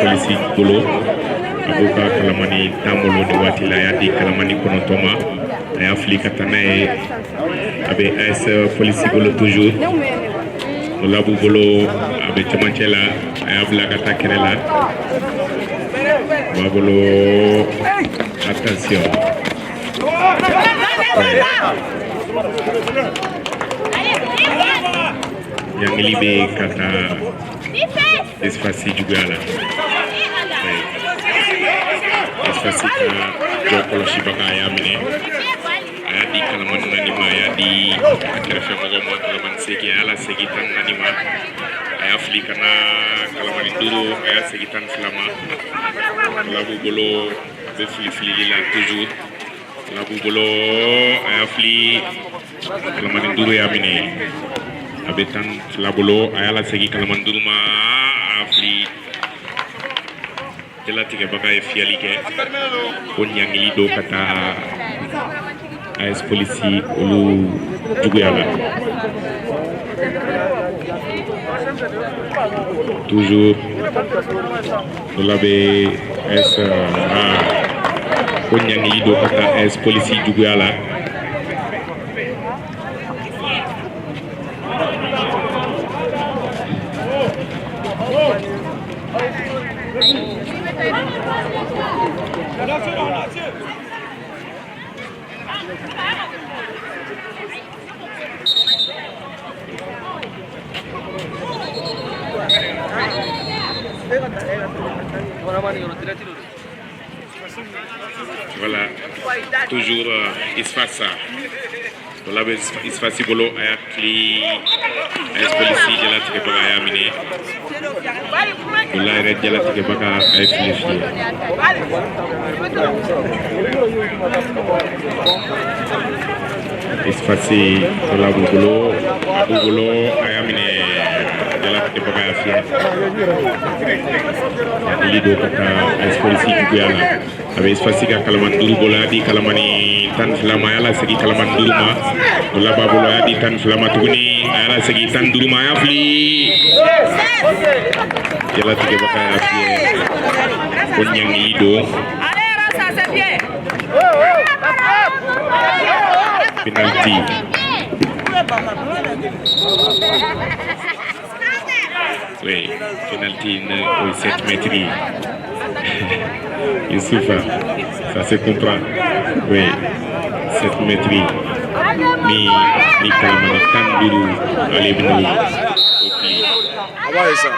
polisi bolo abuka kalamani tambolo ni wati la yadi kalamani kono toma aya fli katana e abe as polisi bolo toujours labu bolo abe chamanchela aya bla kata kerela babolo attention yang libe kata Espasi juga lah. Espasi ka jokolo shibaka ayam ini. Ayah di kalaman nanima, ayah di akhirnya femogomo kalaman segi ala segitan nanima. Ayah fli karena kalaman dulu ayah segitan selama. Labu bolo befli lila tujuh. Labu bolo ayah fli kalaman dulu ayam ini. Abetan labulo ayala segi kalaman dulu ma afli jela tiga bagai fiali ke pun yang lido kata AS polisi ulu juga ala toujours labe AS pun yang lido kata AS polisi juga ala Voilà, toujours Isfasa. Voilà, Isfasi bolo ayat li ayat polisi jalan tiga bagai ayam ini. Voilà, ayat jalan tiga bagai ayat polisi. Isfasi labu bolo ayam ini jalan tiga bagai ayam. Jadi do kata ayat polisi juga lah. Habis pasti ka kalaman dulu bola di kalamani tan selama ala segi kalaman dulu ma bola bola di tan selama tuguni ala segi tan dulu ma ya fli jala tiga bakai api pun yang ido penalti weh penalti ne 7 metri Youssoufa, ça se comprend. Oui, cette maîtrise. Mi kalamani tanduru alibnu opli. Apa ça?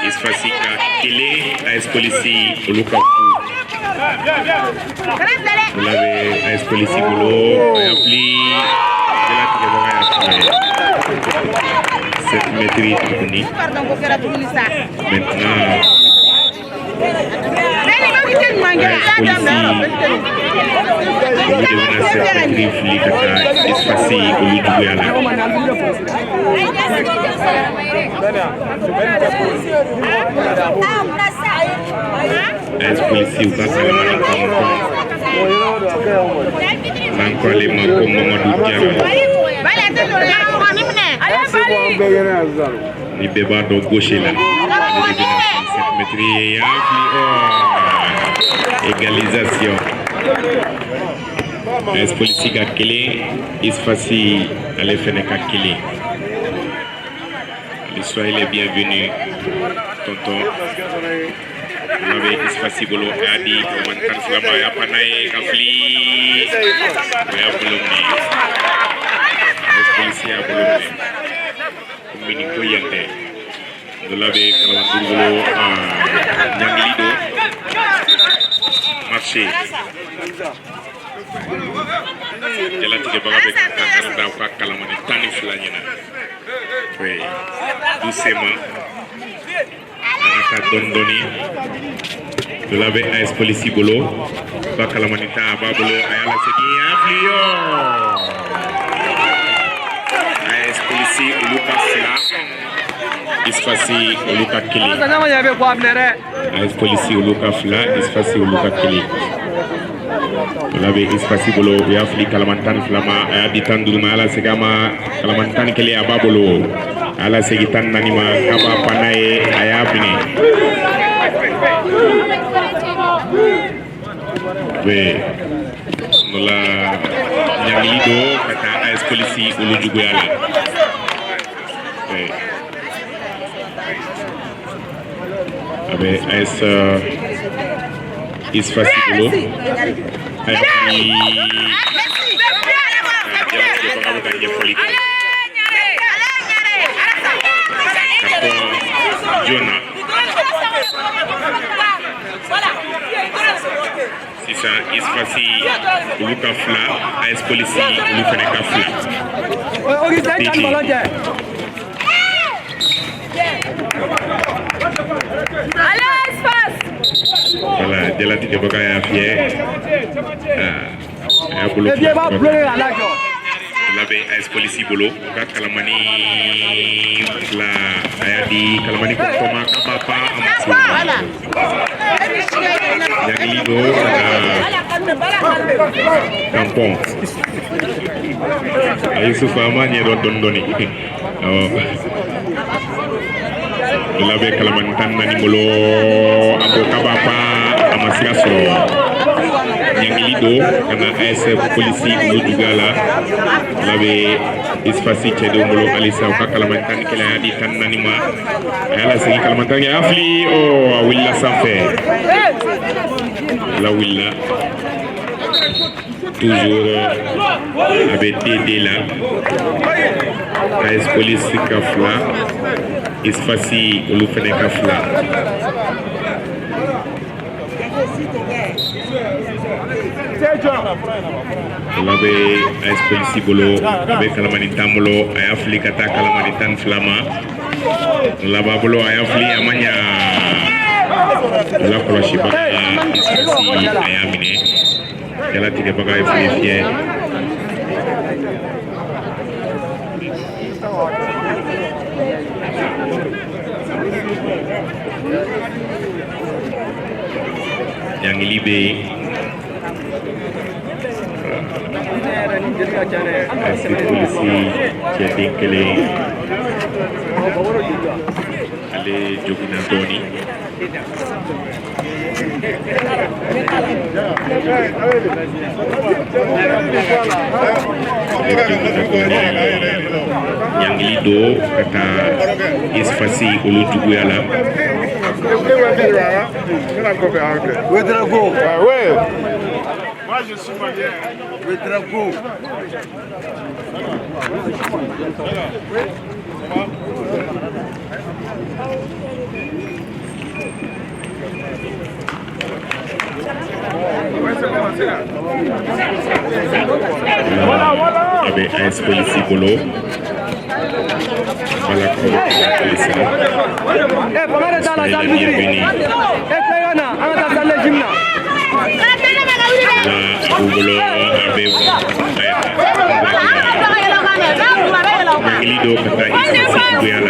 Isfasika kile AS polisi ulukaku. Vous l'avez AS polisi bolo appli cette maîtrise technique. Maintenant, ni beba do gauche là égalisation AS politique à Kélé, il se facile aller faire un Kélé. Les soyez les bienvenus, tonton. Vous l'avez Isfasibolo Adi, Kamantan Flamaya Panae, Kafli, Oya Bolomni, policier à Bolomni, Miniko Yante. Vous l'avez Kalamandurgolo Nyangilido, marché. Jalati de Bagabe Kankan Dauka Kalamani Tani Flanyana. Oui, doucement. Anaka Dondoni. Vous l'avez AS Police Bolo. Bakalamanita Babolo Ayala Segi Aflio. AS Police Uluka Fla. Isfasi Uluka Kili. AS Police Uluka Fla. Isfasi Uluka Kili. Vous l'avez Isfasi Bolo. Yafli Kalamantan Flama. Ayaditan Duruma Ala Segama. Kalamantan Kili Ababolo. Ala Segitan Nanima. Kaba Panae Ayabini. Oui, nous la Nyangilido kata AS Police Ulujuguyala. Oui. Avec AS Isfasibolo. Jonah. C'est ça, Isfasi Uluka Fla, AS Police Ulufeneka Fla. Voilà, de la tête Bakaya Fier. Labe AS Police Bolo, Kalamani la Ayadi, Kalamani Koma Kabapa Amatsu. Nyangilido Kampong. Yusuf Amanya Dondoni. Labe Kalamantan Nanimolo Abo Kabapa Amasiaso. Nyangilido kana AS Police Ulujugala. Labe Isfasi Chedo Molo Alisa Kalamantan Kela di Tan Nanima. Ayala Segi Kalamantan ya Afli oh Willa Sanfe. La Willa toujours avec Dédé là. AS Police Kafla. Isfasi Ulufene Kafla. Labe AS Police Bolo avec Kalamanitan Molo Ayafli Kata Kalamanitan Flama. Laba Bolo Ayafli Amanya. La Koloshi Baka Isfasi Ayamine. Kela Tide Baka Ayafli Fier. Yang Libe AS Police Chedinkele Ale Jogina Doni Yang Lido kata Isfasi Ulujuguyala. Où est Drago? Ouais. Moi je suis malien. Où est Drago? Avec AS Police Bolo. Voilà comment police. Bolo avec Nyangilido kata Isfasi Kuyala.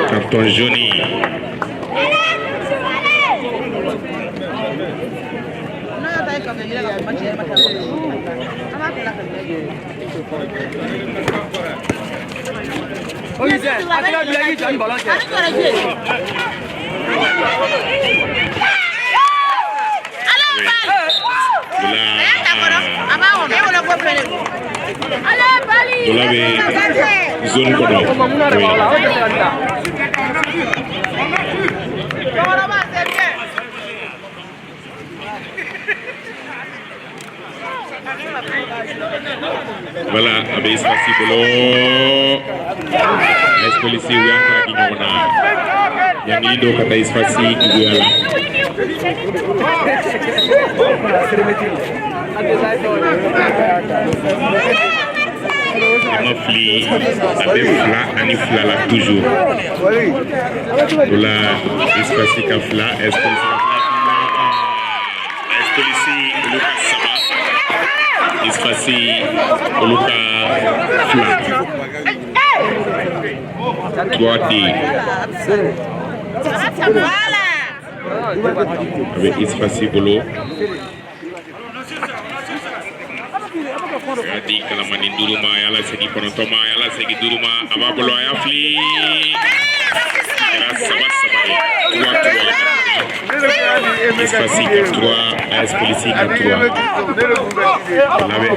Carton jaune. Dola be zone kono. Voilà, abe espace bolo. Es police wi ankara ki ñona. Yangi do kata espace ki yala. Mafli abe fla ani fla la toujours. Dola espace ka fla espace polisi Luka Saba Isfasi Luka Fla 3D avec Isfasi Bolo Adi Kalamani Duruma Yala Segi Ponontoma Yala Segi Duruma Ababolo Ayafli Saba Saba Espace 3 AS Police 3 Lave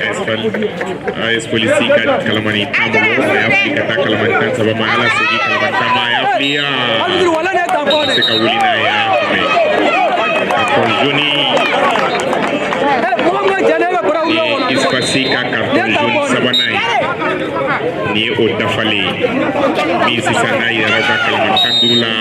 AS Police 4 Kalamani Tambo Ayafli Kata Kalamani Tan Saba Mayala Segi Kalamani Tama Ayafli Seka Wulina ya Carton jaune Espace 4 carton jaune Sabanay Ni o Dafale Mi Sisanaï Raza Kalamani Kandula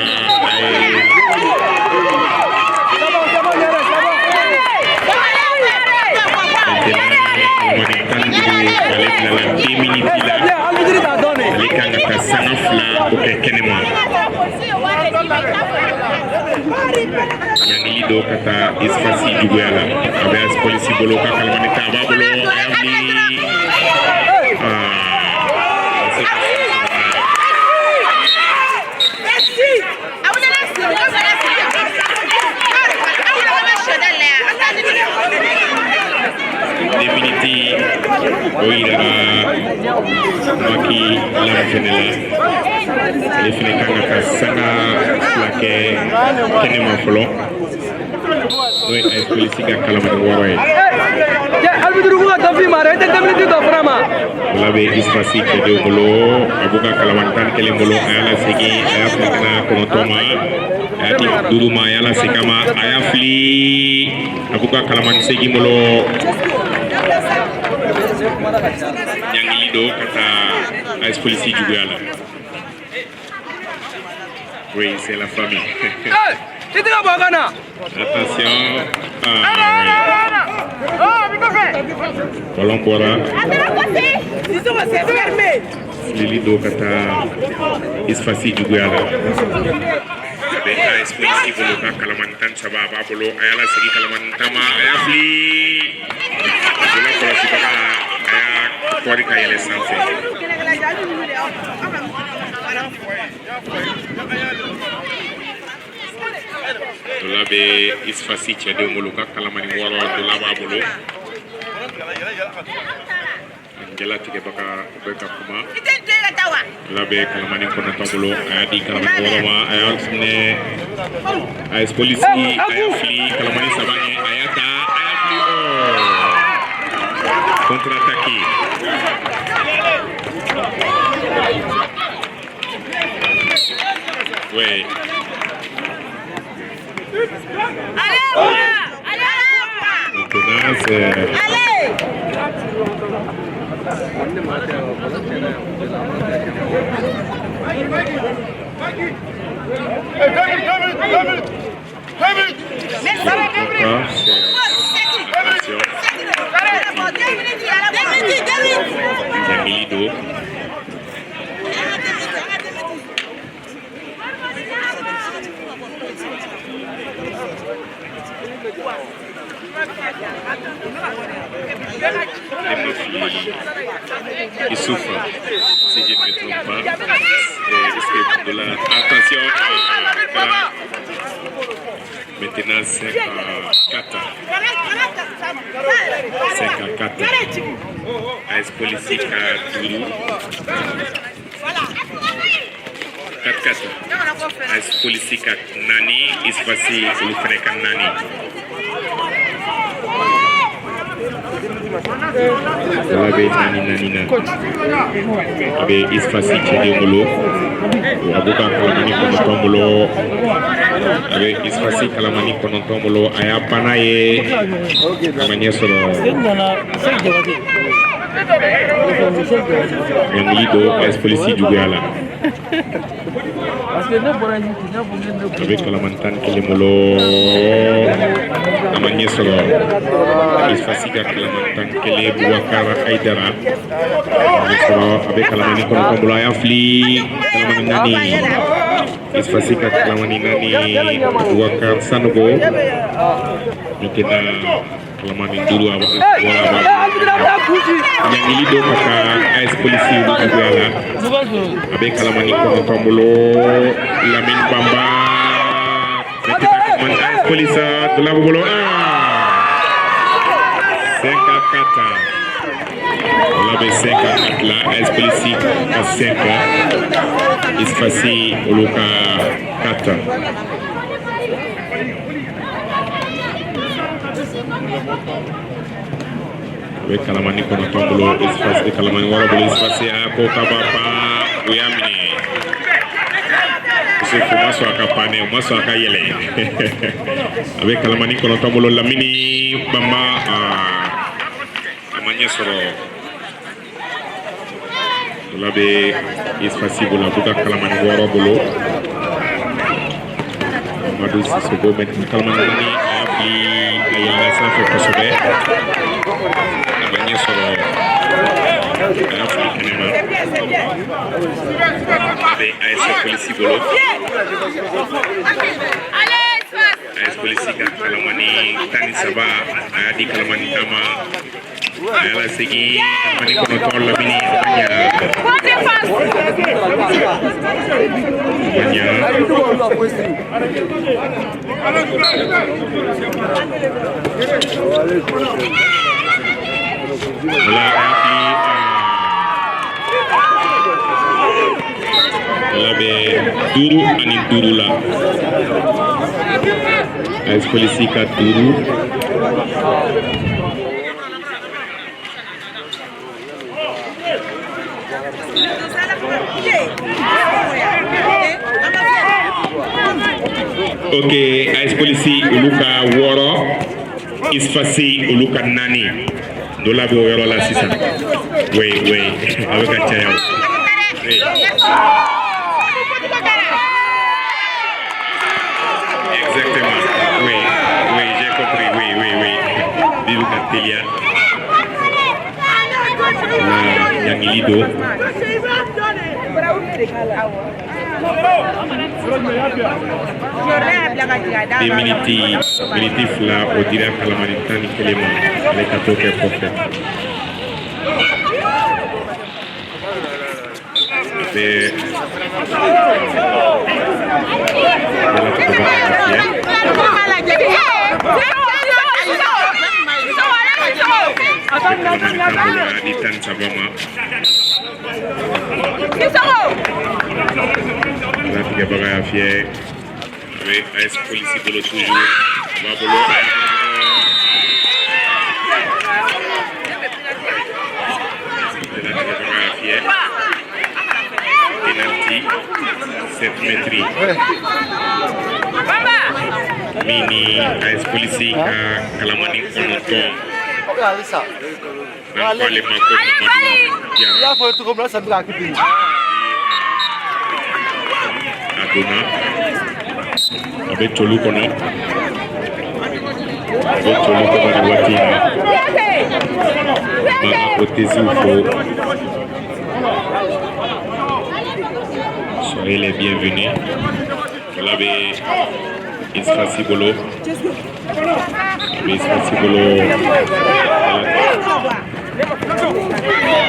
Yangi do kata isfasi juguyala abes polisi bolo ka kalmani taba bolo ayamli Definiti oira maki la fenela le fene kanga ka sanga flake kenema folo noy ay police ga kalama woroy ya albidru ko tafi mare te tamiti do frama la be isfasi ke de bolo abuga kalamantan kele bolo ala segi afna kono toma ati duruma yala sekama ayafli abuga kalaman segi bolo yang lido kata AS Police Juguyala. Oui, c'est la famille. Attention. Colon Kora. Lido kata Isfasi Juguyala. AS Police Boloka Kalamantan Sababa Bolo Ayala Segi Kalamantama Ayafli. Bola Kora Sibaka Kori Kayele Sanse. Dola be Isfasi Chede Moluka Kalamani Waro Dola Babolo. Angela Tige Baka Beka Kuma. Dola be Kalamani Kona Tambolo Ayadi Kalamani Waroma Ayalsne AS Police Ayafli Kalamani Sabane Ayata Ayafli contre-attaqué. Ouais. Maintenant c'est Lido. Il souffre, si je ne me trompe pas. De la... Attention, maintenant 5 à 4. AS Police 4 AS Police 4 Nani Isfasi Lufrekan Nani. Labe nani. Abe isfasi chedemolo. Abuka kalamani kono tombolo. Abe isfasi kalamani kono tombolo. Ayapana ye. Amanya soro. Yang lido es polisi juga ala. Abe kalamantan kelemolo. Amanya soro. Isfasi kalamantan kele Buakar Aidara. Soro abe kalamani kono tombolo ayafli. Kalamani nani. Isfasi kalamani nani Buakar Sanogo. Mungkin kalamani dulu awak yang ini do maka AS polisi juga ala abe kalamani kono tombolo Lamin Bamba AS polisi dula bolo 5 kata labe 5 la AS polisi ka 5 isfasi uluka kata we kalamani kono tombolo espace kalamani wara bolo espace ako kabapa uyamini se fumaso akapane maso akayele abe kalamani kono tombolo Lamini Bamba amanya soro labe espace bola buka kalamani wara bolo Amadou Sissoko met kalamani ni api ayala sa fokosobe amanya soro abe AS polisi bolo AS polisi ka kalamani tani saba adi kalamani tama ayala segi kalamani kono tol Lamini labe duru ani duru la AS polisi ka duru ok AS polisi uluka woro isfasi uluka nani do labe o yoro la sisa we avec a chaya exactement oui j'ai compris oui Bibu Katelia yang lido des minutes là au direct kalamani tani kelema le katoke kofe di tan sabama la tiga bagaya fie avec AS polisi bolo toujours va bolo penalty 7 metri mini AS polisi ka kalamani kono to Allez, là, faut être comme là, ça me l'a coupé. Adona, avec Tolu Kono, avec Tolu Kono de Watina, ma hypothèse ou faux. Soyez les bienvenus. Vous l'avez Isfasi Bolo. Isfasi Bolo.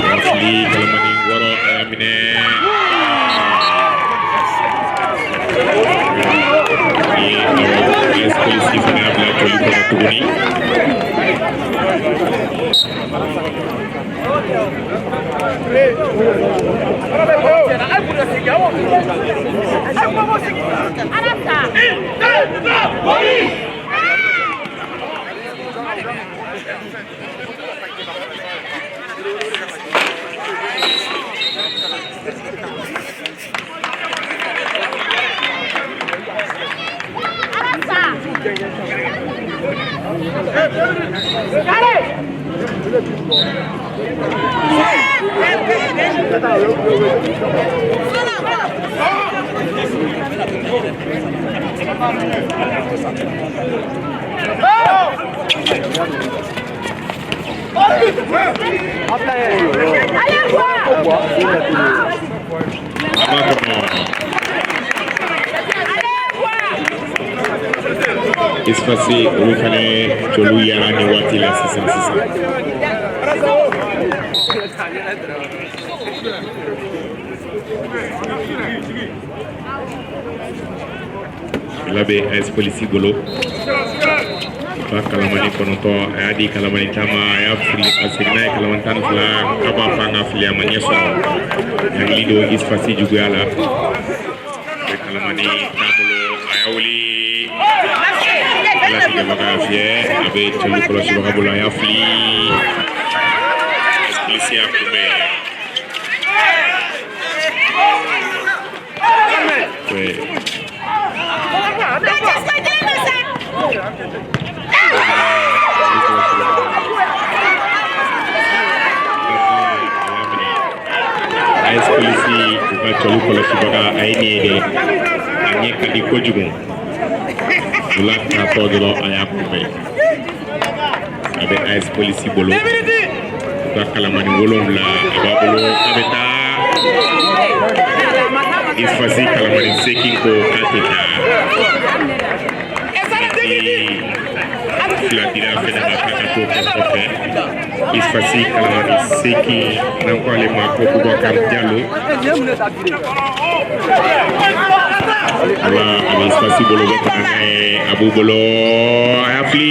Asli kalamani waro amine ni polisi fana abla toli kono tuguni Espacé olu fana joliw yara ni waati la sisan. Labe AS Police bolo ba kalamani konoto ayadi kalamani tama ya free asirna kalamani tan fla kaba fanga flia manyeso yang lido Espacé juga ala kalamani tabolo ayawli la siga baga fie abe tulu kolo si baga bola ya fli Espacé akube AS Police uka tolu kolo si baga aini de anye kadi kojugun ula ka podolo ayakube abe AS Police bolo uka kalamani wolomla ababolo abeta Espacé kalamani sekinko kateta la tira fena kakato kofe Espacé kalamani seki nanko ale mako Boubacar Diallo ala ami Espacé bolo bakane Abu bolo ayafli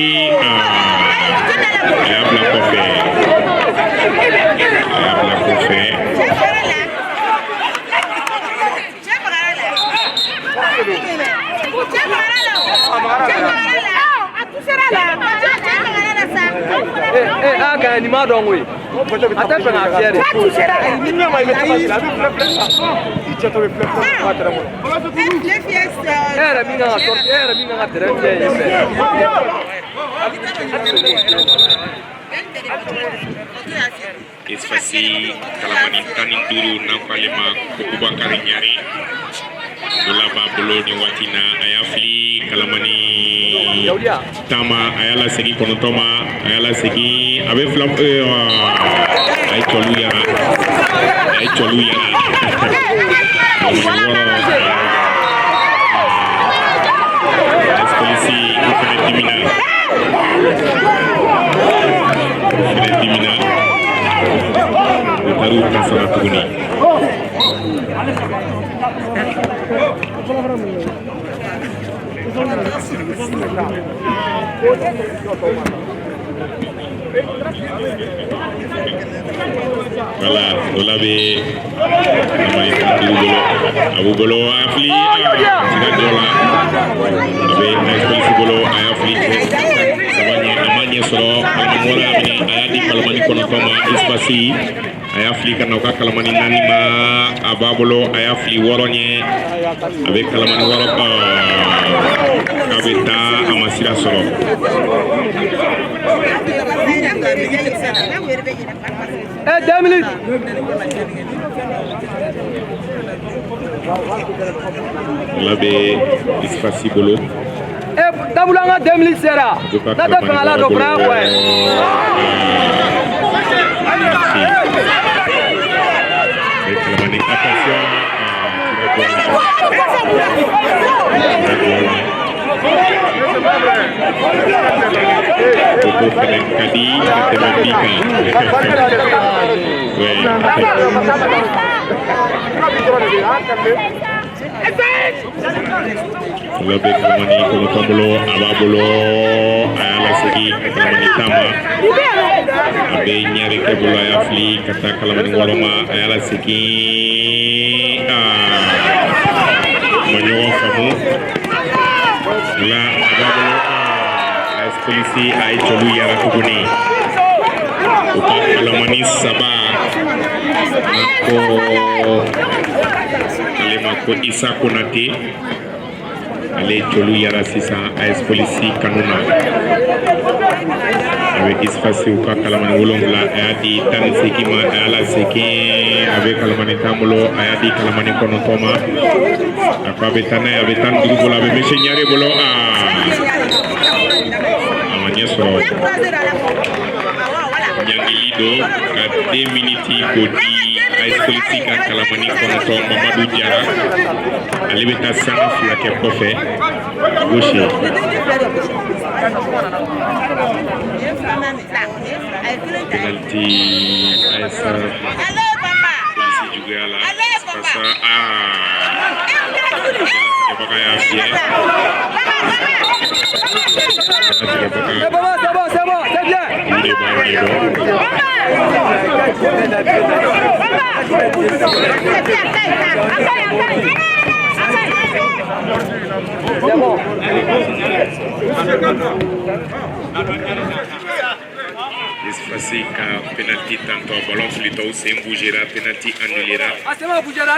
ayabla kofe aga ni ma don we ata pe na fiere Ni ma mai meta facile, abi flef. Icha to flef ko atara mo. era minga sorti era minga terenge yese Espacé kalamani tanin duru nampale ma Boubacar Nyari Bola babolo ni watina ayafli kalamani tama ayala segi konotoma ayala segi abe flam ay cholu yara AS Police ufene timina utaru kasara tuguni voilà olabe Abu bolo afli sina dola abe AS Police bolo ayafli sabanye amanye soro kalmora amini ayadi kalmani kono koma Espacé ayafli kana ka kalmani nanima ababolo ayafli woronye abe kalmani woropa abeta amasira soro eh 2 minutes labe Espacé bolo tabulanga 2 minutes sera nata fangala do bravo kalmani attention Bobo kena kadi matematika. Lebih kamani kono tombolo ababolo ala segi kamani tama abe nyari ke bola ya fli kata kamani woloma ala segi menyowo kamu la ababolo AS Police ay cholu yara tuguni uka kamani saba ko alima ko Isa Konate Allez, Tcholou Yara 600, AS Police Kanuna. Avec Isfasi ou Kalamani Wolongla, Ayadi Tan Sekima, Ayala Seki, avec Kalamani Tamulo, Ayadi Kalamani Konotoma. Akabetana, Abetan Dubola, avec M. Nyare Bolo, Amania Soro. Nyangilido, 2 minutes, Kodi, AS Police Kalamani Konotom, Mamadou Diara. Alibeta Sana Flake Kofe, Gaucher. Penalty AS Police juga là. Passa C'est bon, c'est bien. C'est bon. Isfasi ka penalty tanto ballon flito sem bougera penalty annulera. C'est bon, bougera.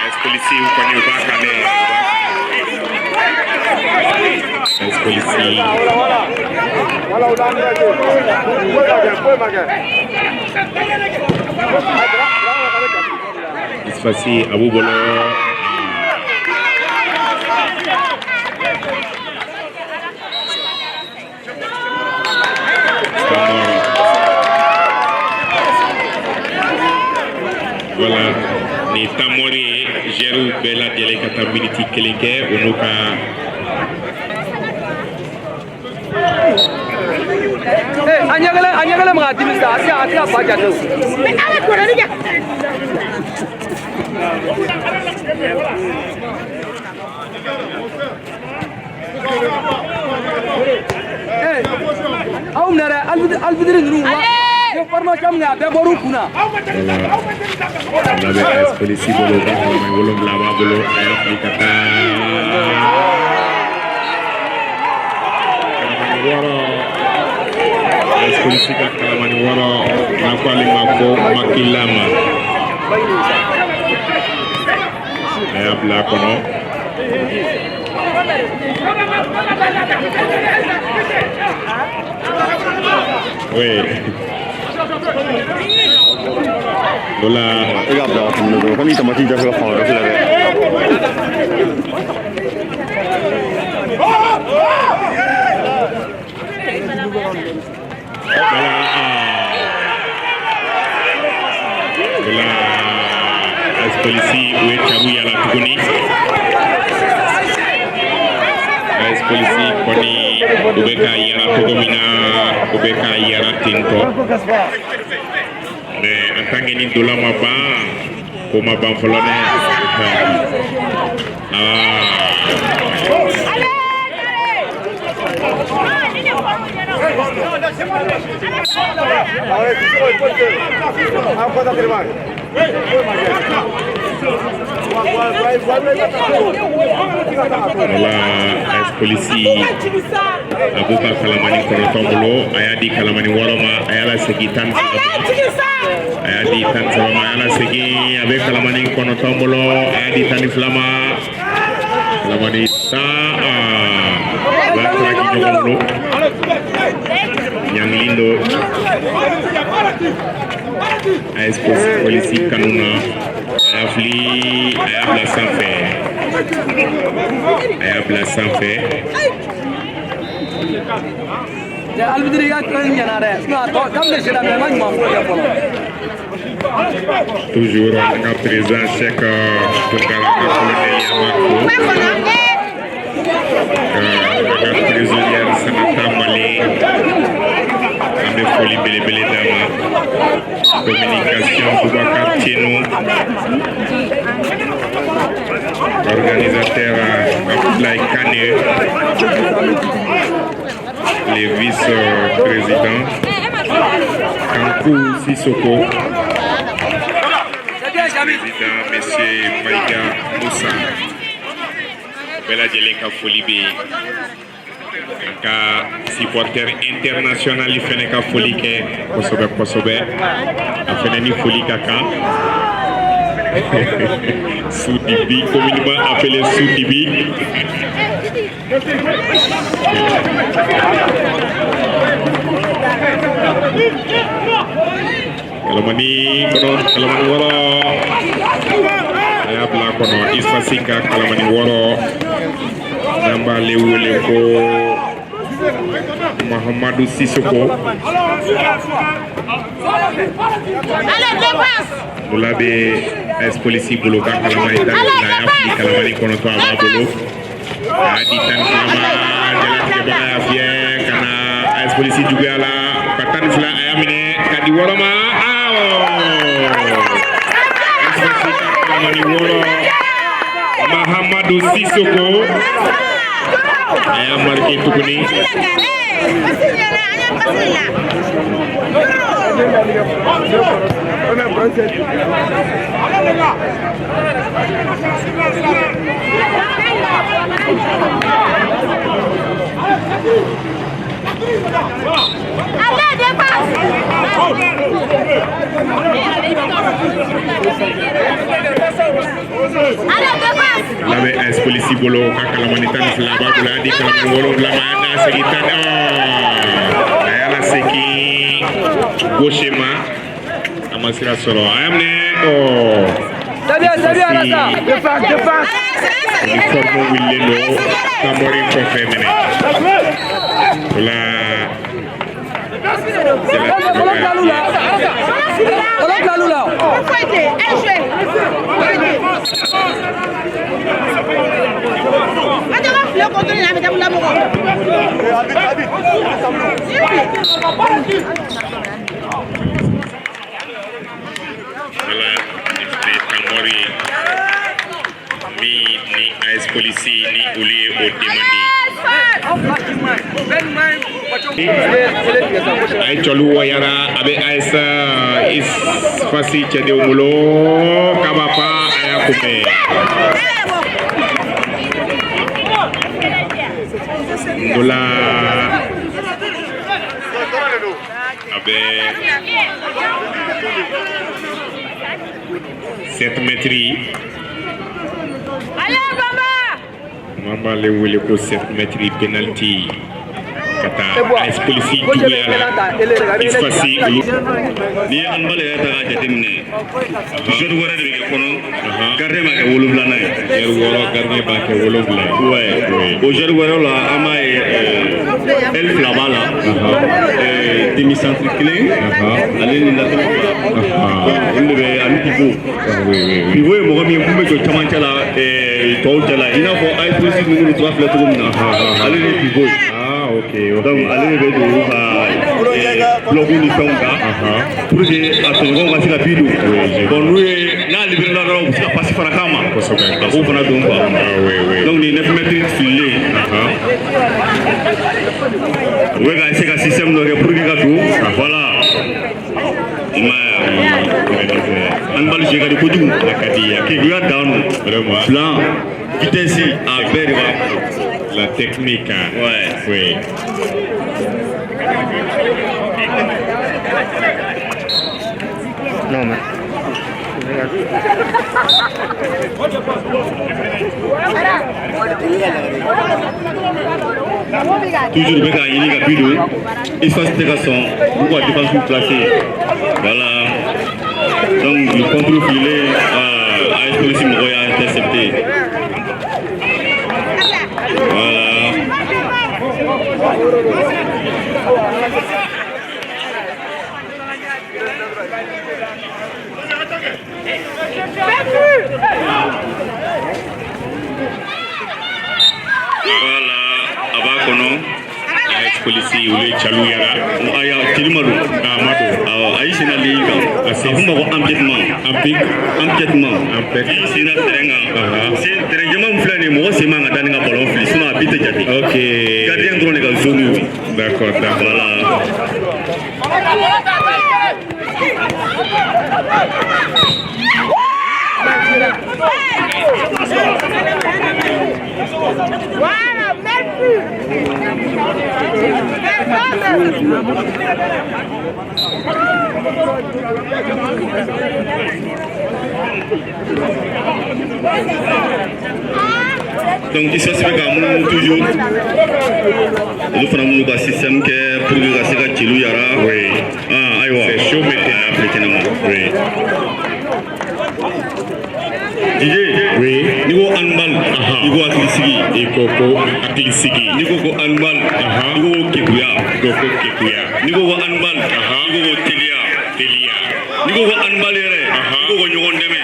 AS Police ou koni ubakane. AS Police. Isfasi Abu Bolo. Voilà, ni Tamori Jeru Bela Diale Kata Miniti Keleke Onuka. Anyagala mga timista, asia baca tu. Au nara albidri nruwa. Yo forma kamna be boru kuna. Voilà, AS Police Bolo Bakala Bolo Blava Bolo Ayat Kata. AS Police Kalamani Wara Nakwali Mako Makilama. Ayat Blakono. Oui. Voilà. Regarde là, comme il t'a menti déjà sur la fin, là, c'est la vérité. Voilà. AS Police où est Chabouya la Tukuni. AS Police Koni Ubeka Yara Togomina Ubeka Yara Tinto. Mais en tant que Nindola Maba, comme Maba Folone. Voilà, AS Police Abuka Kalamani Konotombolo, Ayadi Kalamani Waroma, Ayala Segi Tansi, Ayadi Tansama, Ayala Segi, Abe Kalamani Konotombolo, Ayadi Taniflama, Kalamani Sa, Black Konotombolo, Yang Lindo, AS Police Kanuna, Ayabla Sanfé. Ayabla Sanfé. Albidri ya kran yanare. Na to kamne shira me man mambo ya polo. Toujours en présent chèque pour Galaka la trésorière Sanata Malé. Ambe Foli Bele Dama. Communication Boubacar Tienou. Organisateur Abdoulaye Kane. Les vice-présidents Kankou Sissoko. Président M. Maïga Moussa. Bela Djeleka Folibe. Ka supporter international il fait ka foli ke kosobe afena ni foli kaka Sous-Dibi, communément appelé Sous-Dibi. Kalamani woro aya bla kono Isfa Singa kalamani woro namba lewule ko Mahamadou Sissoko Mulabe es polisi bolo ka kalamani tan na afli kalamani kono to aba bolo adi tan sama jalan ke ba afie kana es polisi juga ala katan fla ayamine kadi woro ma Mahamadou Sissoko aya marqué tukuni Labe es polisi bolo kakalamani tan flaba bula di kalamani wolo lamana segitan ayala seki goshema amasira solo ayamne Sabia Rasa défense uniforme willelo tamori ko femene la Tamori mi ni AS Polisi ni ulie o demandi ay cholu wayara abe AS is fasi chede umulo kabapa ayakume dola abe 7 mètres Mamba le wole ko 7 mètres penalty kata AS Polisi Duguyala is fasi ni ambale ya taga jatimne jodu wara de kono garde ma ke wolu blana yer woro garde ba ke wolo bla ouais o jodu wara la ama el flabala demi centre clé ale ni la inde be am pivo pivo mo ko mi ko be chaman chala to chala ina ko ay polisi ni to afla to na ale ni pivo ok donc ale be do ha blogu ni fonga pour que atongo ma sila bidu bon nous na libérer la robe ça passe par kama ko so ga ko fana do ba donc ni 9 mètres filé ouais ga c'est un système de pour que tout voilà ma an bal je ga ko dum akadi ke ga down vraiment plan vitesse à berba la technique ouais oui non mais toujours avec un yini gabido il faut se faire son pourquoi défense plus placée voilà donc le contrôle filé AS Polisi Mogoya a intercepté voilà voilà abakono AS Polisi ule chalu yara aya tilimadu amado aisina liga afuma ko empiètement sina terenga c'est terengema mflani mo sema ngata nga ballon fli sino abite jati ok gardien drone ga zone d'accord voilà Voilà, merci. Donc il se fait comme toujours nous faisons un système que pour que ça soit chilou yara oui c'est chaud maintenant oui oui niveau handball niveau athlétisme niveau handball niveau kekuya niveau handball niveau telia niveau handball niveau nyogon deme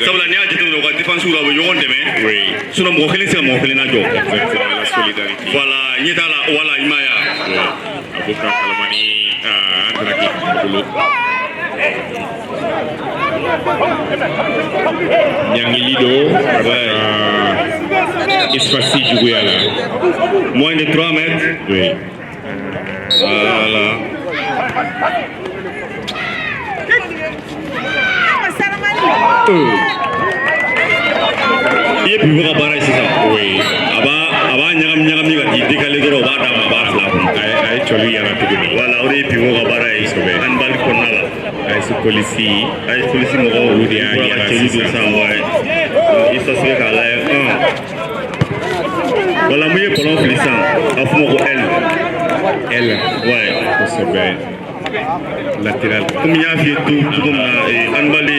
sabla ni ajitu no défense la nyogon deme oui suna mo kheli se mo kheli na jo exactement la solidarité voilà yitala wala imaya abuka kalamani andraki dulu Nyang Lido espace du là. Moins de 3 mètres. Oui. Voilà. Il est plus grand pareil, c'est ça. Oui. Avant, nyam ni gati décalé de roba dans ma barre là. Ay cholu yana tugu. Voilà, on est plus grand pareil. Handball konnala. Ay su polisi mo ko wudi ya yana cholu do ça ouais. Il se fait qu'à la 1. Voilà, moi je prends Flissan. Afmo ko L. Ouais, c'est bien. Latéral. Comme il y a fait tout comme handball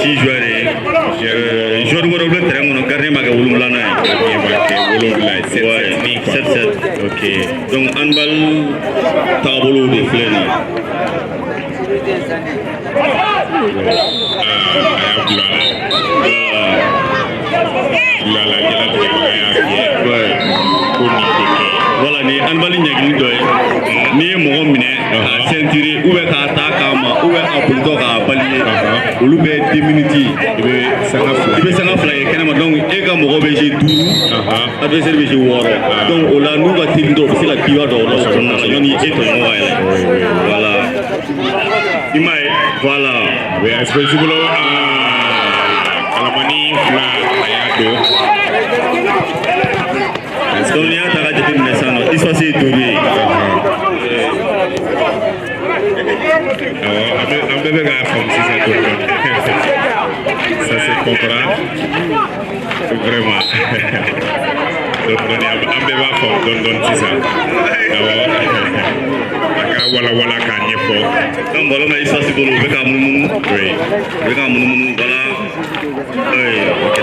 6 joueurs joueur woro le terrain on garder maga wulum lana ouais 7 OK donc handball tabolo de flena voilà ni handball nyagli doy ni mo mine ceinture ou be ka ta kama ou be apulto ka bali olu be 10 minutes ibe sanga fly kenama donc e ka mo be je duru adversaire be je woro donc on la nous va tindo c'est la kiwa do lo sonna ni e to mo wala voilà imai voilà we responsible kalamani fla ayado est-ce qu'on y a ta de naissance il soit c'est touré un bébé gars comme si ça tourne ça se comprend vraiment donc on est un bébé fort don si ça aka wala kan yefo donc voilà mais ça c'est pour le bébé munu oui bébé munu voilà OK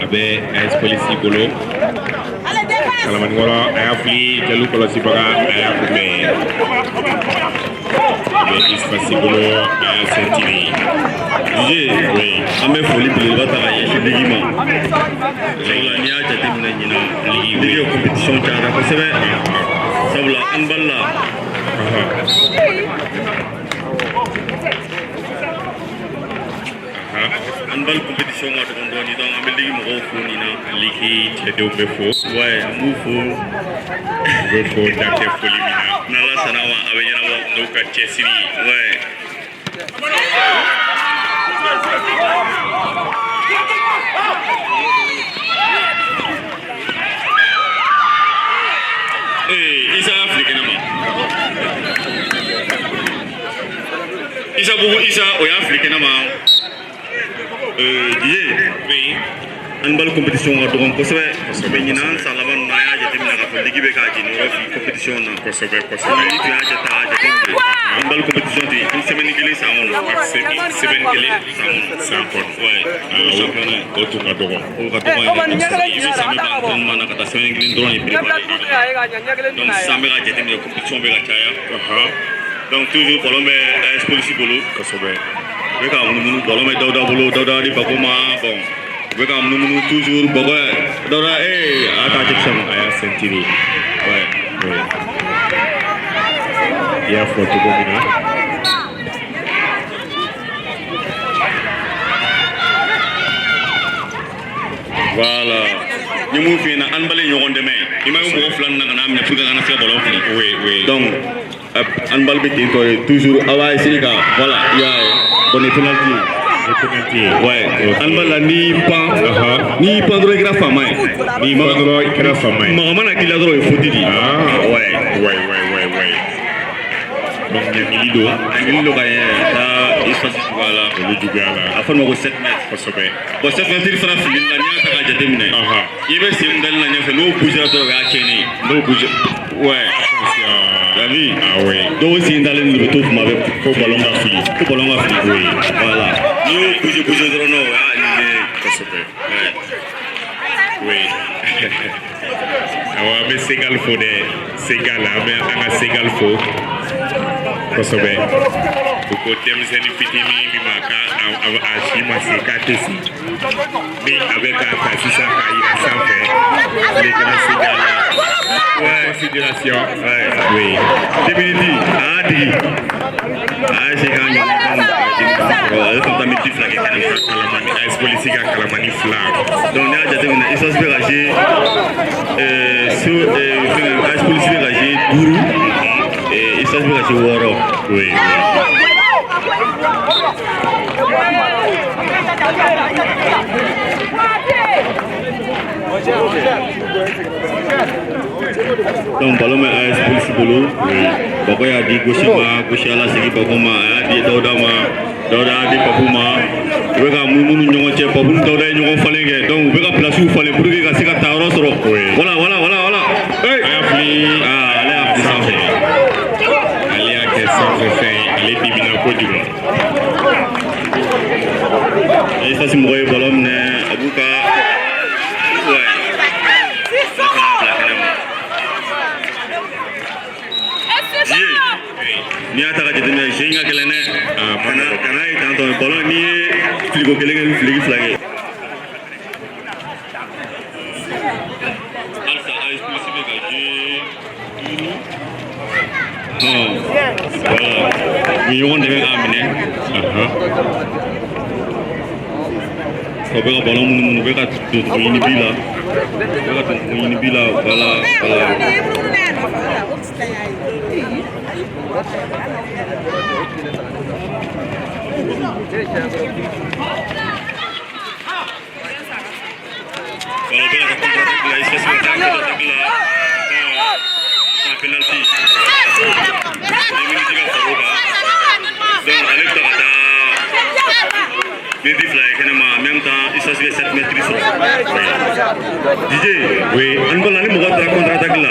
abe es polisi bolo kalau mengora ayafli jalur kalau si baga ayakume abe espace bolo ayasentini oui ame foli bolo bata ayeshi ligima la niya jati mnanyina ligi competition cara ko sebe sabla anballa handball compétition ma to ndoni donc am ligi mo ko ni na ligi te do be fo ouais amu fo be fo date foli mina na la sanawa abenyana wa no ka chesiri ouais isa africain ma isa o ya africain ma oui handball compétition wa dogon ko sebe nyina salaman na ya jeti mina ka ligi be ka ji no fi compétition na ko sebe ni tu ya jeta handball compétition ti une semaine gele sa on semaine gele sa on ouais championnat auto ka dogon o ka dogon ni sa me ba on mana ka ta semaine gele ndron ni préparer donc sa me ka jeti mina compétition be ka chaya donc toujours pour l'homme exposition bolo ko sebe beka munu bolo me dauda di bakuma bon beka munu toujours boga dauda ata jipsam aya sentiri ouais ya foto bomina Voilà. Ni mun fi na an bale ɲɔgɔn dɛmɛ. I ma ye mɔgɔ fila na kana minɛ pour que kana se ka ballon fili. Oui, oui. Donc an bal bɛ ten tɔ ye toujours a b'a essayer ka voilà i y'a ye bon ni penalty. Ouais. An bal la ni pan. Ni pan dɔrɔn i kɛra faama ye. Ni pan dɔrɔn i kɛra faama ye. Maga mana k'i la dɔrɔn o ye faute de ye. Ah. Ouais. Donc ɲangili don. Ɲangili don ka ɲɛ taa espace juguya la. Olu juguya la. A fɔ ma ko 7 mètres. Kosɛbɛ. Bon 7 mètres fana filili la n'i y'a ta k'a jateminɛ. I bɛ sen dali la ɲɛfɛ n'o bougera dɔrɔn o y'a tiɲɛnen ye. N'o bouge. Ouais. T'as vu? Ah oui. Dɔw sen dalen de bɛ to kuma bɛɛ fo ballon ka fili. Fo ballon ka fili. Oui. Voilà. N'i y'o bouger dɔrɔn o y'a éliminé. Kosɛbɛ. Oui. Awɔ an bɛ Segal fo dɛ. Segal an bɛ an ka Segal fo. Kosɛbɛ. U ko denmisɛnnin fitinin min ma k'a si ma se k'a tɛ si. Ni a bɛ k'a ta sisan k'a yira sanfɛ. Le grand Segal. Ouais. Considération. Oui. Déminiti. A y'a digi. A y'a se k'a ɲɔgɔn ale fana taa miniti fila kɛ kɛnɛ kan. Kalamani AS Police ka Kalamani fila. Donc n'i y'a jateminɛ ISAS bɛ ka jouer AS Police bɛ ka jouer 5 ISAS bɛ ka jouer 6. Oui. Donc ballon bɛ AS Police bolo. Bako y'a di gauche ma, gauche y'a lasegin Bako ma, a y'a di Dawuda ma, Dawuda y'a di Papu ma. U bɛ ka munumunu ni ɲɔgɔn cɛ, Papu ni Dawuda ye ɲɔgɔn falen kɛ. Donc u bɛ ka places falen pour que ka se ka taa yɔrɔ sɔrɔ. Voilà. Hey! A y'a fili. Ale y'a fili sanfɛ. Ale y'a kɛ sanfɛ fɛn ye, ale dimina kojugu. ISAS mɔgɔ ye ballon minɛ, a b'u ka n'i y'a ta ka jateminɛ jeu in ka gɛlɛn dɛ. Kana ye tantɔ ballon n'i ye filiko kelen kɛ ni filiki fila kɛ. Halisa AS Police bɛ ka jouer 5. Voilà. U ye ɲɔgɔn dɛmɛ k'a minɛ. U bɛ ka ballon munumunu, u bɛ ka doncogo ɲini bi la. Voilà. Kalau bela ke contre-attaque la, ISAS bɛ taa contre-attaque la. Sans penalty. 2 minutes ka fara o kan. Donc ale bɛ ta ka taa minute fila ye kɛnɛ ma en même temps ISAS bɛ 7 mètres sɔrɔ. DJ, an bala ni mɔgɔ taara contre-attaque la,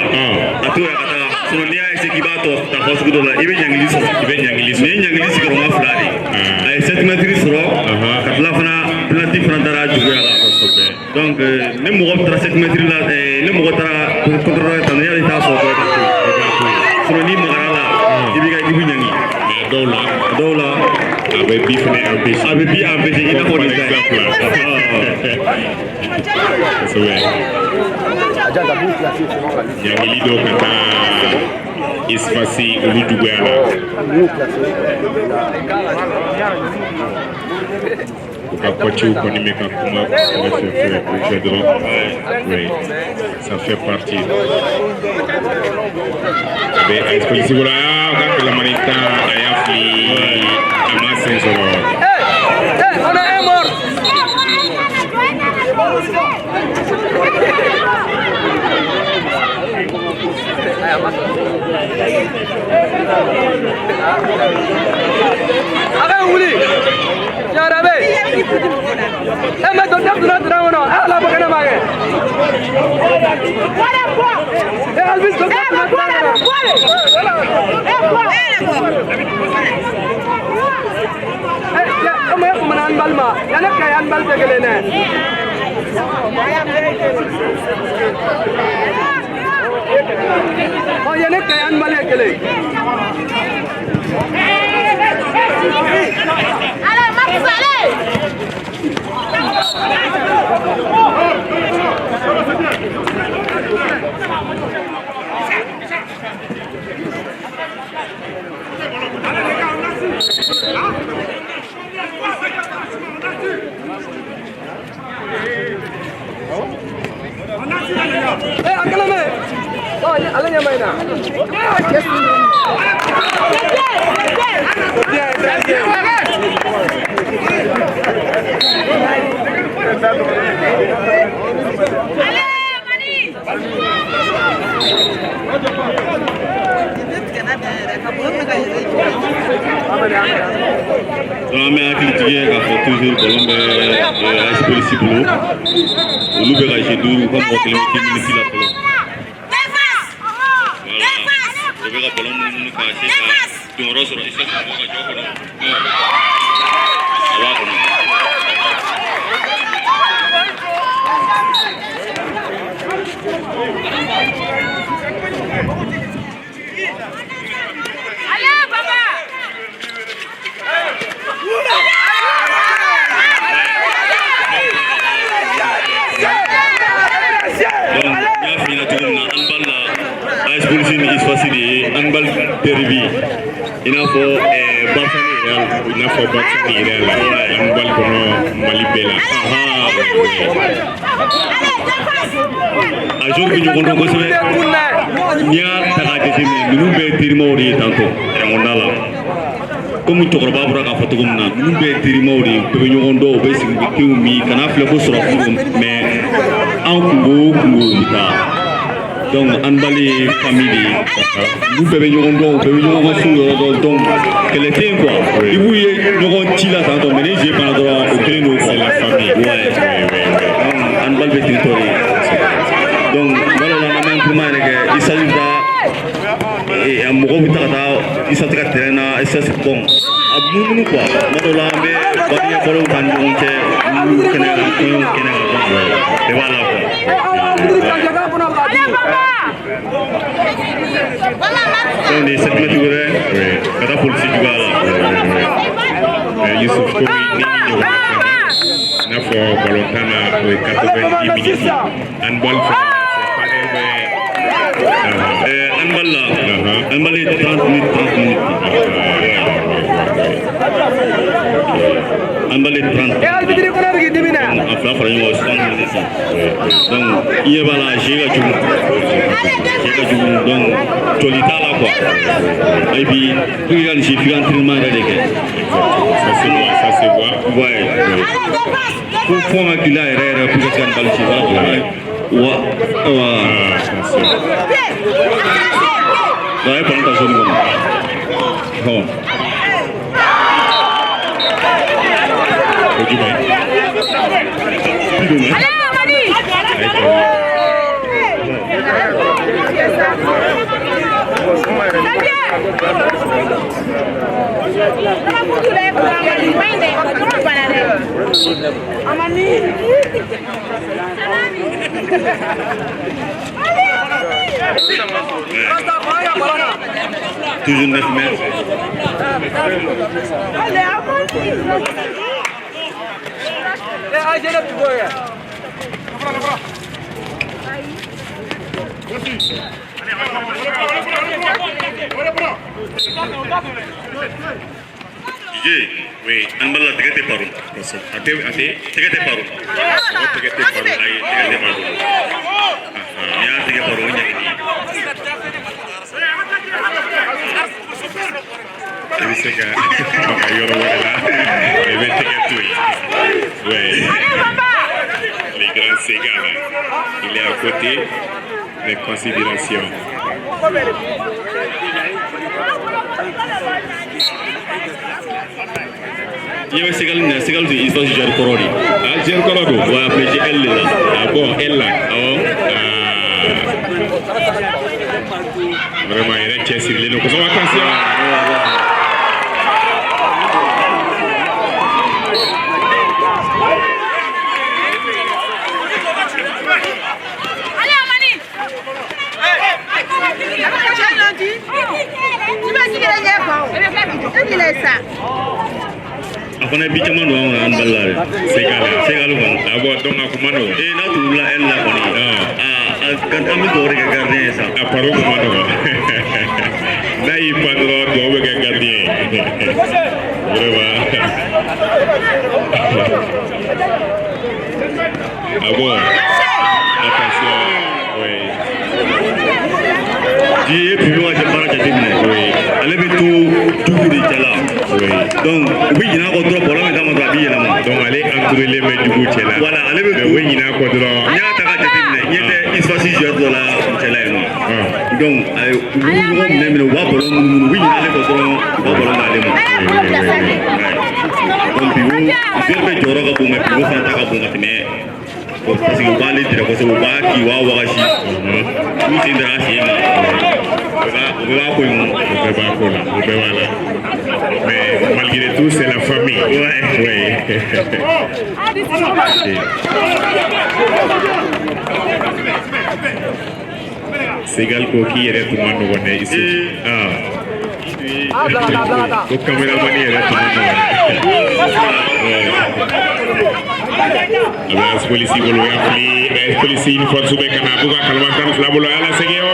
a to yan ka taga. Sinon n'i y'a essayer k'i b'a tɔ ta fɔ sugu dɔ la, i bɛ ɲangili sɔrɔ. Nin ye ɲangili sigiyɔrɔma 2 de ye. A ye 7 mètres sɔrɔ, ka tila fana penalty fana taara juguya la. Donc ni mɔgɔ taara 7 mètres la, ni mɔgɔ taara contre-attaque ta, n'i y'a ye i t'a sɔrɔ dɔrɔn ka to. Sinon n'i magara la, i bɛ ɲangi. Mais dɔw la a bɛ bi fana empêcher. A bɛ bi empêcher i n'a fɔ nin fɛn. Kosɛbɛ. Ɲangili dɔw ka taa espace olu juguya la. U ka coachiw kɔni bɛ ka kuma kɛrɛfɛ dɔrɔn. Oui, ça fait partie. A bɛ AS Police bolo a ka Kalamani ta a y'a fili a ma sen sɔrɔ. On a un mort. Arrête, Ouli. Jarabe. Mais ton table de notre nom, ah la boca na mague. Alvis ton table de notre nom. Como menan balma, yana kayan bal tegelene. Oh yana kayan bal tegele. Allez, Max, allez. ala nya mai na Kami akan tiga kafir tujuh Kolombe polisi bulu, ulu berkait dulu kamu wakil minit lah kalau. Malah, kalau belum kasih dua surat isap semua kacau kalau. Awak kalau. Anbal derby inafo Barcelona Real anbal kono Malibela ajur bi ñugo ko sebe nya tagate timi ñu be tirimawri tanto ngondala comme to korba bura ka fatugum na ñu be tirimawri to be ñugo ndo be singi kiwmi kana fle ko sura ko mais en kungo ita donc anbali famille nous bébé ñondo sur donc quel était quoi il voulait ñondo tila tanto ménager pendant au créneau c'est la famille ouais anbal be territoire donc voilà la même pour moi que il s'agit et à mon groupe il s'agit de terrain et ça c'est bon abnou quoi voilà mais badia pour un temps on sait kenera et voilà donc les 7 mètres oui kata polisi juga lah Yusuf Komi ni na fo balontana o 90 minutes handball handball là handball 30 minutes handball 30 enfin fara ñu 60 minutes donc il va la gérer donc tolita la quoi et puis tout il y a j'ai fait entraînement avec ça se voit ouais pour former qu'il a erreur pour que ça ne balle pas ouais pendant ta zone bon toujours 9 mètres. Oui, on va la traiter par où? Traiter par où? Les grands Ségala, il est à côté des considérations. Il y a Ségal, il faut gérer Corori. Ah, gérer Corori. Ouais, après j'ai elle là. Ah bon, elle là. Vraiment, il est sur les locaux. Attention. On a bien demandé à un balade. C'est galopant. D'abord, donc à commando. Et là, tout là, elle l'a connu. Quand on me doit regarder ça. À part au commando. Là, il pas droit de regarder. Vraiment. Ah bon. Attention. Oui. et puis moi j'ai pas terminé. Allez mais tout de cela. Donc oui il y a encore trop problème dans mon habit là. Donc allez entourer les mains du bout là. Voilà, allez mais oui il y a encore trop. Il y a ta terminé. Il était il soit 6 heures de la cela non. Donc même le wabolo oui il y a les contrôles wabolo dans les mains. Donc puis vous faites jora ka bunga puis vous faites ka bunga mais parce que vous parlez de la chose vous pas qui wa wagashi. Vous c'est de la sienne. Mais malgré tout, c'est la famille. Ouais. C'est gal qui est tout le monde ici. Le caméraman est tout le monde. Polisi bolo yafli, polisi ni force be kana buga kalmantam la bolo ala segeo.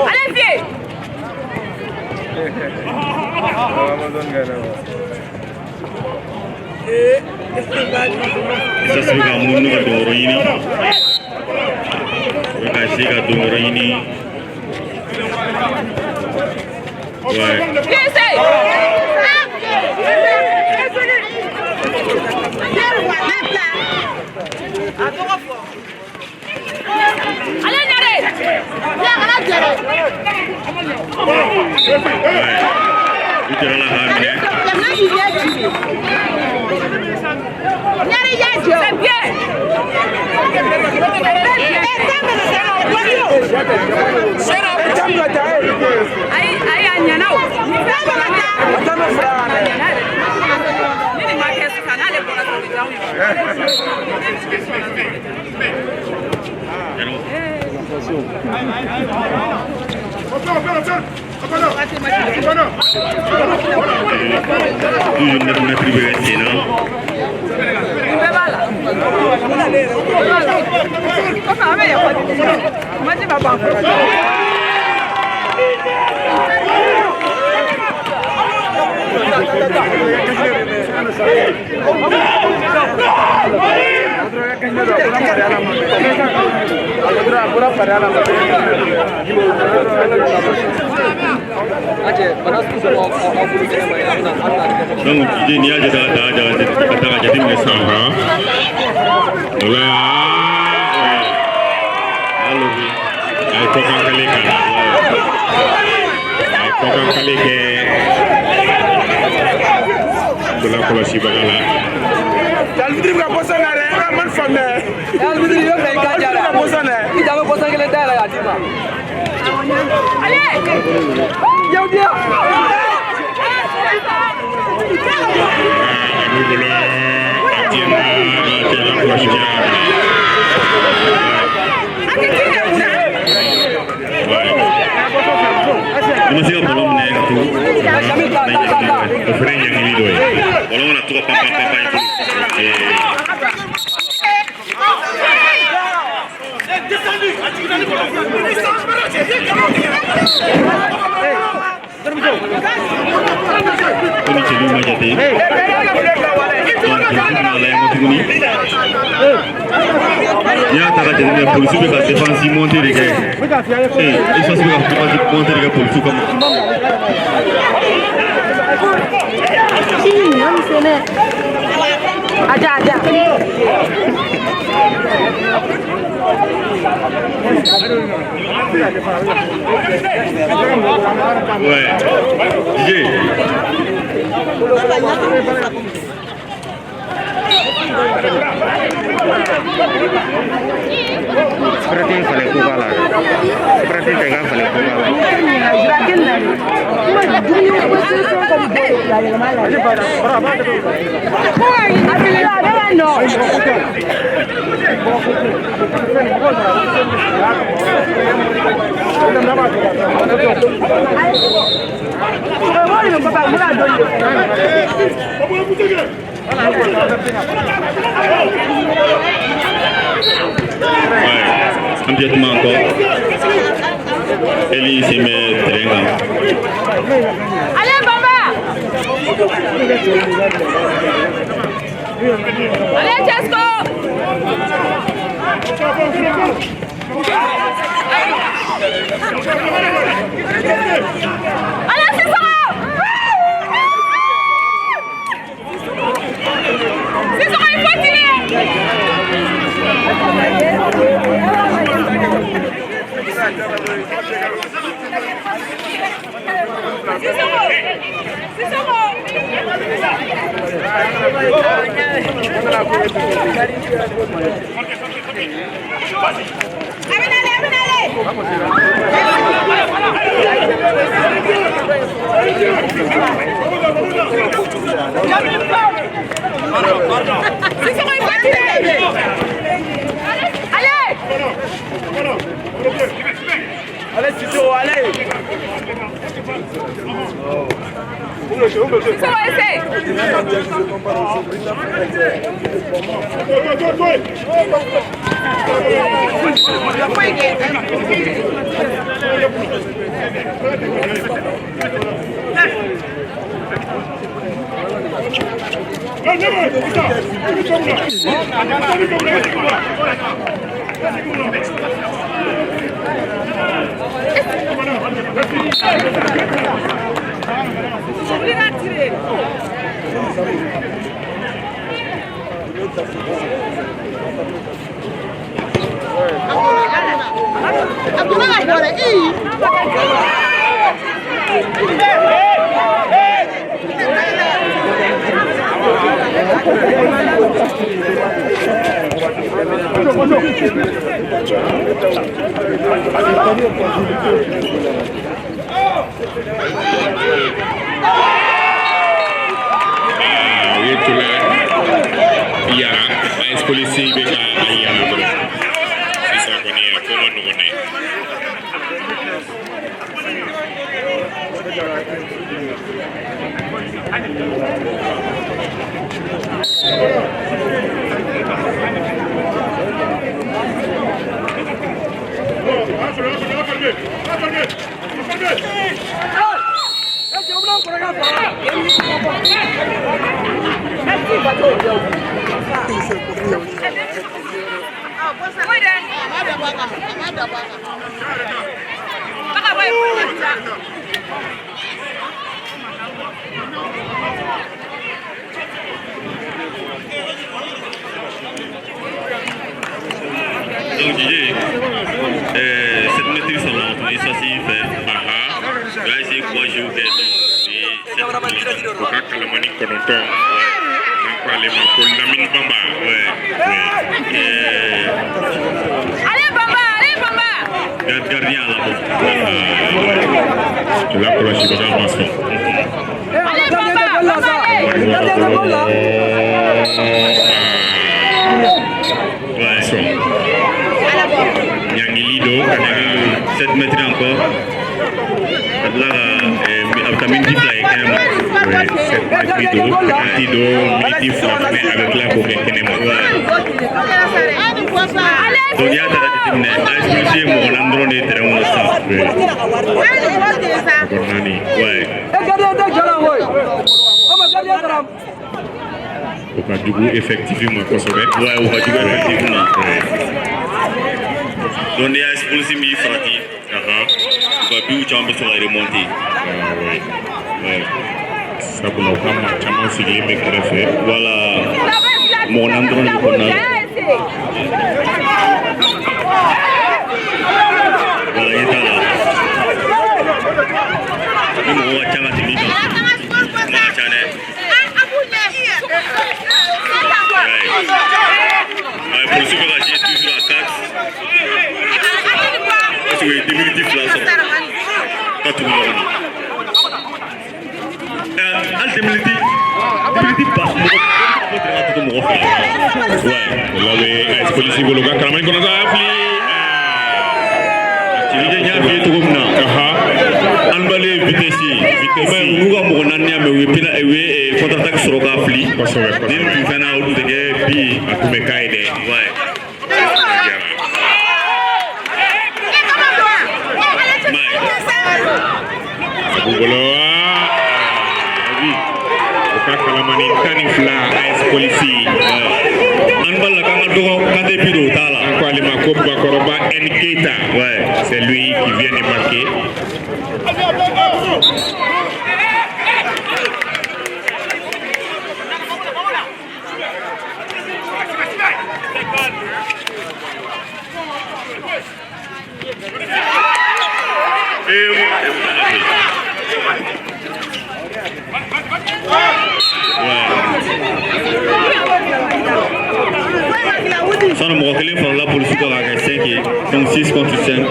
Allez, pied! Ça c'est quand nous nous adorons ini. Kita sih adorons ini. Ouais. Allez, Nare! C'est bien! Donc il y a des Aja. Ouais. DJ. Seperti yang paling kubala. Seperti dengan paling kubala. Immédiatement encore, Eli s'y met très grand. Allez, Bamba! Allez, Chesco! Allez, Cicero! Cicero, il faut tirer! Allez, Cicero, allez! Cicero, essaye! Polisi beka ayana bro. Sisa koni komando koni. Donc DJ, cette maîtrise sur l'entrée, ça s'y fait. Là, c'est quoi je vous fais Buka kalamani konoton. Nampa lema Lamine Bamba. Allez, Bamba! Gardien là-bas. Tu l'as cloché dans la masse. Allez, Bamba! Ouais. Lido, 7 mètres encore. Là, Abkamine dit là, quand même. 7 mètres Lido, militaire frappé avec la coquette qui n'est pas. Donc, il y a des expulsés, mon endroit est très bon. Au du coup, effectivement, ouais, effectivement. Donc, il y a expulsé, mais il frappé. Puis, tu as besoin de remonter. Ça pour nous, comment c'est mais greffé. Voilà. Mon endroit est bon. Voilà, il est là. Même on va tchanga timika. Ma tchane. Pour ceux qui ont acheté toujours la taxe. Parce que les définitifs là sont pas tout le monde. Définitif passe. Ouais, là les policiers gologa karaman kono ga afli. Tiri nya fi to gumna. Anbale vitesse. Mais nous avons un année mais pina ewe contre-attaque sur ga afli. Nin tu fana o de bi akume kaide. Ouais. Goloa. Kalamani kanifla AS Police Anbal la kanga dogo kande pido tala encore les Makoba Koroba Nketa, ouais, c'est lui qui vient de marquer. Son numéro clé pour la police de la 5 donc 6 contre 5.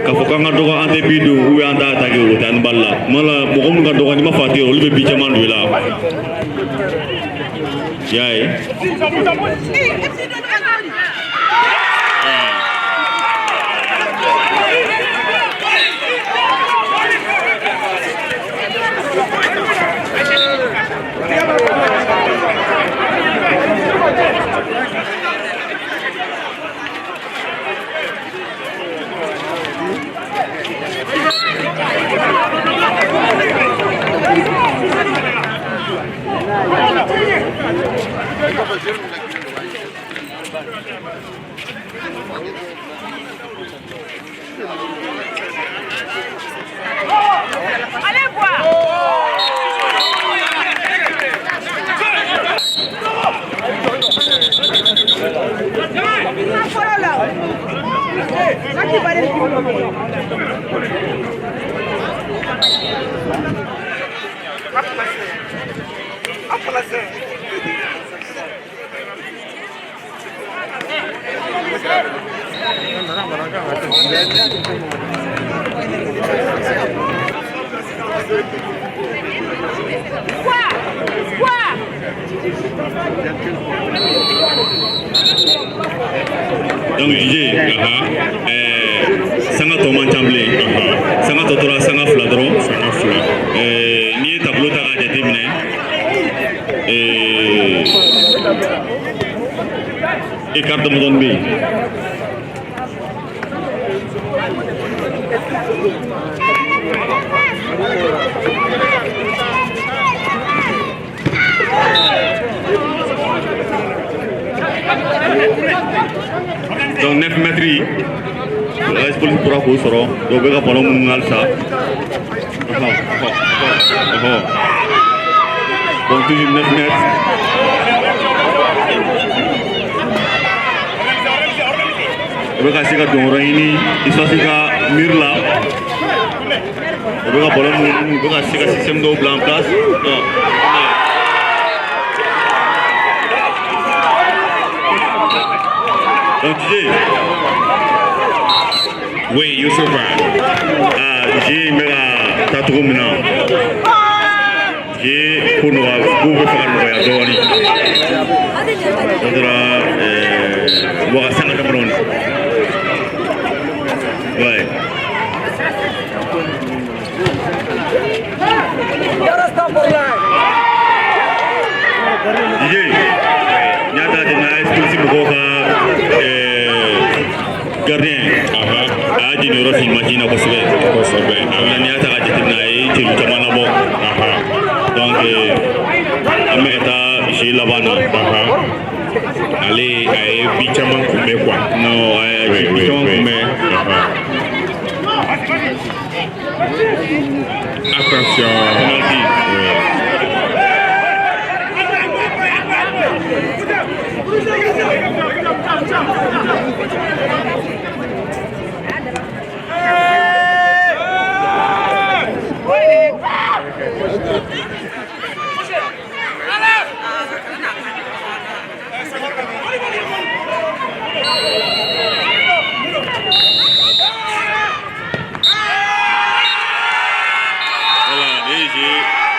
Quand on a droit à des bidous ou à attaquer au Tanbala, Mala, mon droit à ma fatigue, le bijaman de là. Yae. Allez voir. Donc Didier, sanga to man chamble, sanga to tora sanga fladron, sanga fla. Ni tableau ta ga déterminé. Et carte de modon B. Donc 9 mètres, la police pourra vous soro, donc on va pas l'emmener à ça. Donc toujours 9 mètres. On va casser la donne réunie, il s'agit de mur là. On va pas l'emmener, on va casser le système d'eau blanc en place. Donc Didier. Oui, Youssoufa. J'ai mis la tatou maintenant. J'ai pour nous faire un voyage d'origine. On doit voir ça dans le monde. Ouais. Didier, il y a des exclusifs pour gardien. Aji ni rofi majina ko sebe ni ata ga jetina e ci lu tamana bo donc ameta ci labana allez ay bichaman kumbe quoi no ay bichaman kumbe attention penalty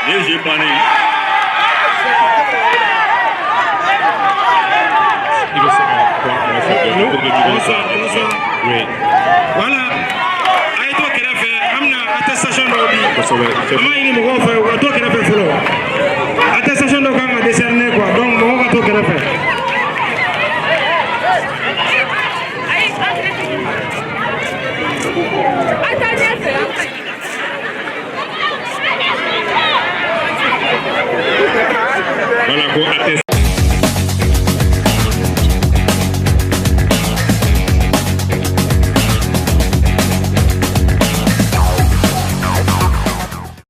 Les jeux panés. Il va se faire oui. Voilà. Aïe, toi qui l'as fait, amna attestation d'Obi. Parce que Comment il me fait, toi qui l'as fait, follow. Attestation d'Obi, on a décerné quoi. Donc, on va toi qui l'as fait. voilà,